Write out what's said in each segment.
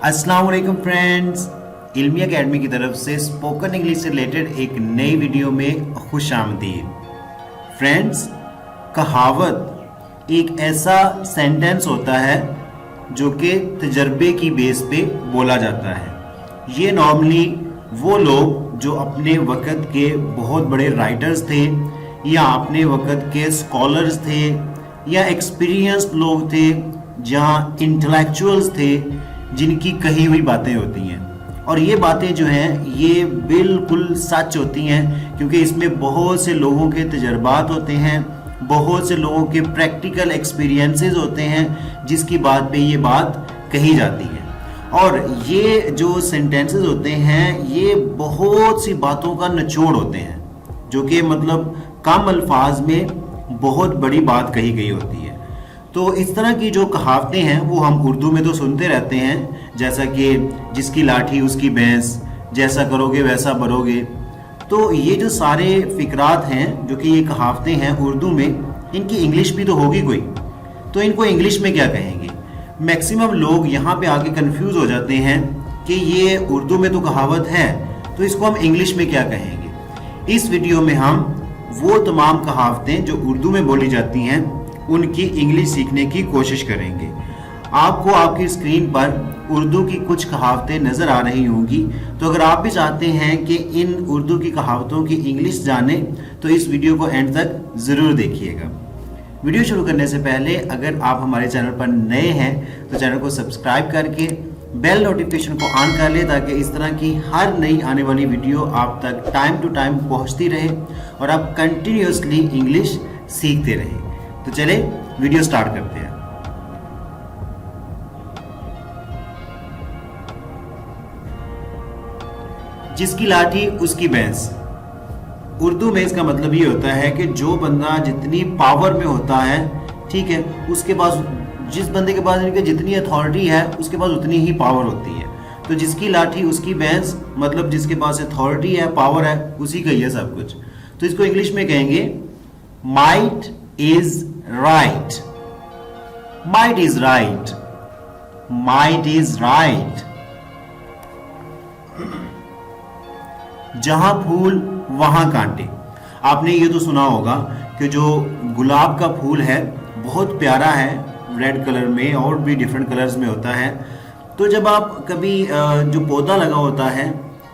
अस्सलाम वालेकुम फ्रेंड्स, इल्मी एकेडमी की तरफ से स्पोकन इंग्लिश से रिलेटेड एक नई वीडियो में खुश आमदीद। फ्रेंड्स, कहावत एक ऐसा सेंटेंस होता है जो कि तजर्बे की बेस पे बोला जाता है। ये नॉर्मली वो लोग जो अपने वक़्त के बहुत बड़े राइटर्स थे या अपने वक़्त के स्कॉलर्स थे या एक्सपीरियंस्ड लोग थे, जहाँ इंटेलेक्चुअल्स थे, जिनकी कही हुई बातें होती हैं। और ये बातें जो हैं ये बिल्कुल सच होती हैं, क्योंकि इसमें बहुत से लोगों के तजर्बात होते हैं, बहुत से लोगों के प्रैक्टिकल एक्सपीरियंसेस होते हैं, जिसकी बात पे ये बात कही जाती है। और ये जो सेंटेंसेस होते हैं ये बहुत सी बातों का निचोड़ होते हैं, जो कि मतलब कम अल्फाज में बहुत बड़ी बात कही गई होती है। तो इस तरह की जो कहावतें हैं वो हम उर्दू में तो सुनते रहते हैं, जैसा कि जिसकी लाठी उसकी भैंस, जैसा करोगे वैसा भरोगे। तो ये जो सारे फिक्रात हैं, जो कि ये कहावतें हैं उर्दू में, इनकी इंग्लिश भी तो होगी कोई, तो इनको इंग्लिश में क्या कहेंगे। मैक्सिमम लोग यहाँ पे आके कंफ्यूज हो जाते हैं कि ये उर्दू में तो कहावत है, तो इसको हम इंग्लिश में क्या कहेंगे। इस वीडियो में हम वो तमाम कहावतें जो उर्दू में बोली जाती हैं उनकी इंग्लिश सीखने की कोशिश करेंगे। आपको आपकी स्क्रीन पर उर्दू की कुछ कहावतें नज़र आ रही होंगी, तो अगर आप भी चाहते हैं कि इन उर्दू की कहावतों की इंग्लिश जानें तो इस वीडियो को एंड तक ज़रूर देखिएगा। वीडियो शुरू करने से पहले अगर आप हमारे चैनल पर नए हैं तो चैनल को सब्सक्राइब करके बेल नोटिफिकेशन को ऑन कर लें, ताकि इस तरह की हर नई आने वाली वीडियो आप तक टाइम टू टाइम पहुंचती रहे और आप कंटिन्यूसली इंग्लिश सीखते रहें। तो चले वीडियो स्टार्ट करते हैं। जिसकी लाठी उसकी भैंस। उर्दू में इसका मतलब ये होता है कि जो बंदा जितनी पावर में होता है, ठीक है, उसके पास, जिस बंदे के पास जितनी अथॉरिटी है उसके पास उतनी ही पावर होती है। तो जिसकी लाठी उसकी भैंस मतलब जिसके पास अथॉरिटी है, पावर है, उसी का ही है सब कुछ। तो इसको इंग्लिश में कहेंगे might is right. Might is right. Might is right. जहां फूल वहां कांटे। आपने ये तो सुना होगा कि जो गुलाब का फूल है बहुत प्यारा है, रेड कलर में और भी डिफरेंट कलर्स में होता है। तो जब आप कभी जो पौधा लगा होता है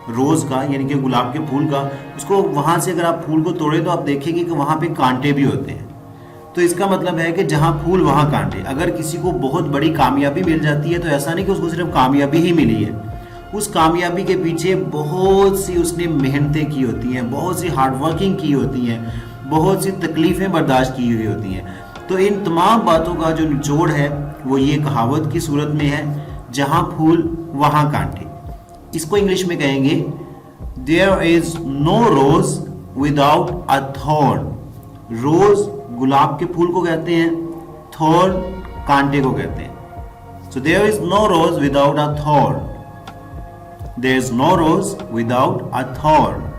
रोज़ का, यानी कि गुलाब के फूल का, उसको वहाँ से अगर आप फूल को तोड़े तो आप देखेंगे कि वहाँ पे कांटे भी होते हैं। तो इसका मतलब है कि जहाँ फूल वहाँ कांटे। अगर किसी को बहुत बड़ी कामयाबी मिल जाती है तो ऐसा नहीं कि उसको सिर्फ कामयाबी ही मिली है, उस कामयाबी के पीछे बहुत सी उसने मेहनतें की होती हैं, बहुत सी हार्डवर्किंग की होती हैं, बहुत सी तकलीफ़ें बर्दाश्त की हुई होती हैं। तो इन तमाम बातों का जो निचोड़ है वो ये कहावत की सूरत में है, जहाँ फूल वहाँ कांटे। इसको इंग्लिश में कहेंगे there is no rose without a thorn. Rose गुलाब के फूल को कहते हैं, थॉर्न कांटे को कहते हैं। So there is no rose without a thorn. There is no rose without a thorn.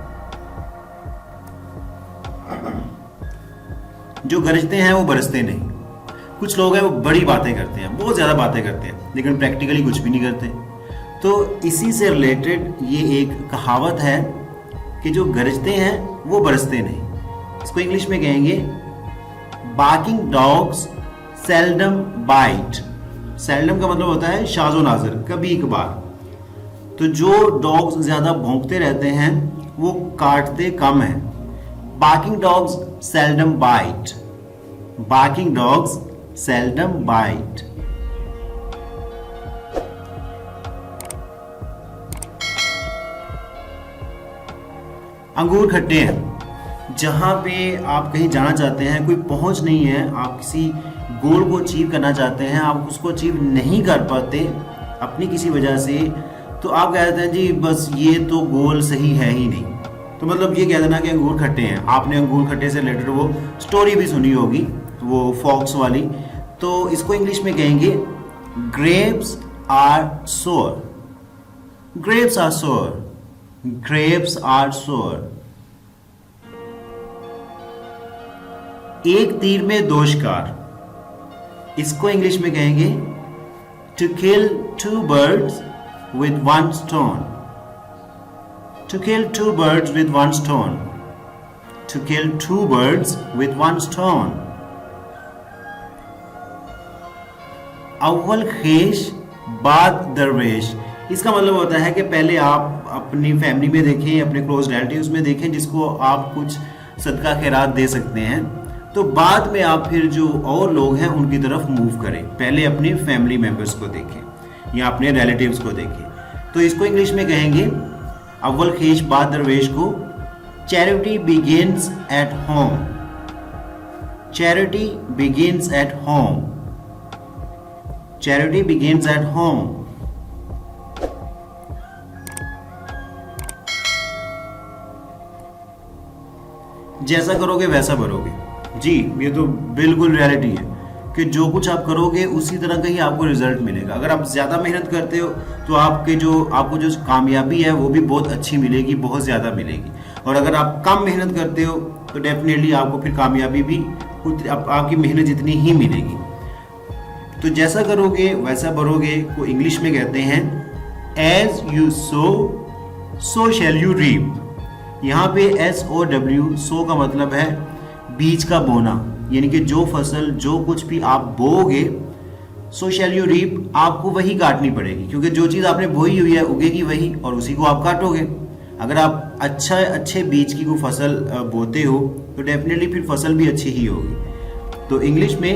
जो गरजते हैं वो बरसते नहीं। कुछ लोग हैं वो बड़ी बातें करते हैं, बहुत ज्यादा बातें करते हैं, लेकिन प्रैक्टिकली कुछ भी नहीं करते। तो इसी से रिलेटेड ये एक कहावत है कि जो गरजते हैं वो बरसते नहीं। इसको इंग्लिश में कहेंगे barking dogs seldom bite. Seldom का मतलब होता है शाज़ो नाज़र, कभी कभार। तो जो डॉग्स ज्यादा भौंकते रहते हैं वो काटते कम हैं। Barking dogs seldom bite. Barking dogs seldom bite. अंगूर खट्टे हैं। जहाँ पे आप कहीं जाना चाहते हैं, कोई पहुंच नहीं है, आप किसी गोल को अचीव करना चाहते हैं, आप उसको अचीव नहीं कर पाते अपनी किसी वजह से, तो आप कहते हैं जी बस ये तो गोल सही है ही नहीं। तो मतलब ये कह देना कि अंगूर खट्टे हैं। आपने अंगूर खट्टे से रिलेटेड वो स्टोरी भी सुनी होगी, वो फॉक्स वाली। तो इसको इंग्लिश में कहेंगे ग्रेप्स आर सोर। ग्रेप्स आर सोर। ग्रेप्स आर सोर। एक तीर में दो शिकार। इसको इंग्लिश में कहेंगे to kill two birds with one stone. To kill two birds with one stone. To kill two birds with one stone. अव्वल खेश बाद दरवेश। इसका मतलब होता है कि पहले आप अपनी फैमिली में देखें, अपने क्लोज रिलेटिव्स में देखें जिसको आप कुछ सदका खैरात दे सकते हैं, तो बाद में आप फिर जो और लोग हैं उनकी तरफ मूव करें। पहले अपनी फैमिली मेंबर्स को देखें या अपने रिलेटिव्स को देखें। तो इसको इंग्लिश में कहेंगे अव्वल खेश बाद दरवेश को charity begins at home. Charity begins at home. Charity begins at home. जैसा करोगे वैसा भरोगे। जी, ये तो बिल्कुल रियलिटी है कि जो कुछ आप करोगे उसी तरह का ही आपको रिजल्ट मिलेगा। अगर आप ज़्यादा मेहनत करते हो तो आपको जो कामयाबी है वो भी बहुत अच्छी मिलेगी, बहुत ज़्यादा मिलेगी। और अगर आप कम मेहनत करते हो तो डेफिनेटली आपको फिर कामयाबी भी आपकी मेहनत जितनी ही मिलेगी। तो जैसा करोगे वैसा भरोगे को इंग्लिश में कहते हैं as you sow shall you reap. यहाँ पे SOW सो का मतलब है बीज का बोना, यानी कि जो फसल जो कुछ भी आप बोओगे सो शैल यू रीप, आपको वही काटनी पड़ेगी, क्योंकि जो चीज़ आपने बोई हुई है उगेगी वही और उसी को आप काटोगे। अगर आप अच्छे बीज की कोई फसल बोते हो तो डेफिनेटली फिर फसल भी अच्छी ही होगी। तो इंग्लिश में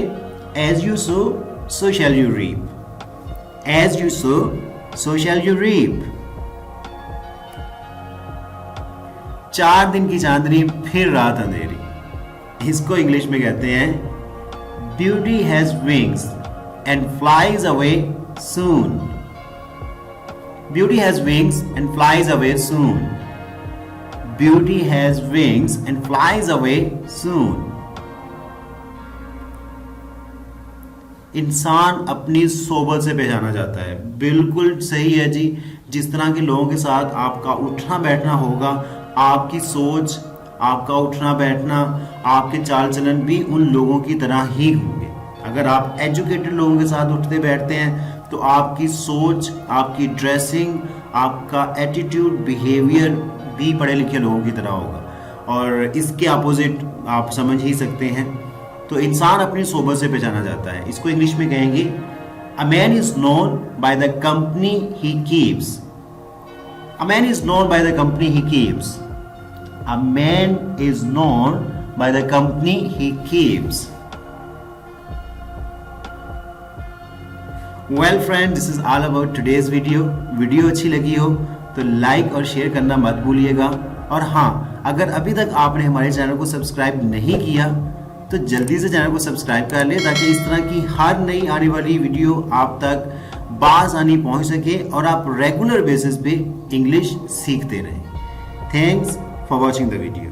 as you sow shall you reap. As you sow shall you reap. 4 दिन की चांदनी फिर रात अंधेरी। इसको इंग्लिश में कहते हैं beauty has wings and flies away soon. Beauty has wings and flies away soon. Beauty has wings and flies away soon. इंसान अपनी सोबत से पहचाना जाता है। बिल्कुल सही है जी। जिस तरह के लोगों के साथ आपका उठना बैठना होगा, आपकी सोच, आपका उठना बैठना, आपके चाल चलन भी उन लोगों की तरह ही होंगे। अगर आप एजुकेटेड लोगों के साथ उठते बैठते हैं तो आपकी सोच, आपकी ड्रेसिंग, आपका एटीट्यूड, बिहेवियर भी पढ़े लिखे लोगों की तरह होगा। और इसके अपोजिट आप समझ ही सकते हैं। तो इंसान अपनी सोबत से पहचाना जाता है। इसको इंग्लिश में कहेंगे a man is known by the company he keeps. A man is known by the company he keeps. A man is known by the company he keeps. Well friend, this is all about today's video. Video अच्छी लगी हो तो like और share करना मत भूलिएगा। और हाँ, अगर अभी तक आपने हमारे चैनल को सब्सक्राइब नहीं किया तो जल्दी से चैनल को सब्सक्राइब कर ले, ताकि इस तरह की हर नई आने वाली वीडियो आप तक बासानी पहुंच सके और आप रेगुलर बेसिस पे इंग्लिश सीखते रहें। Thanks for watching the video.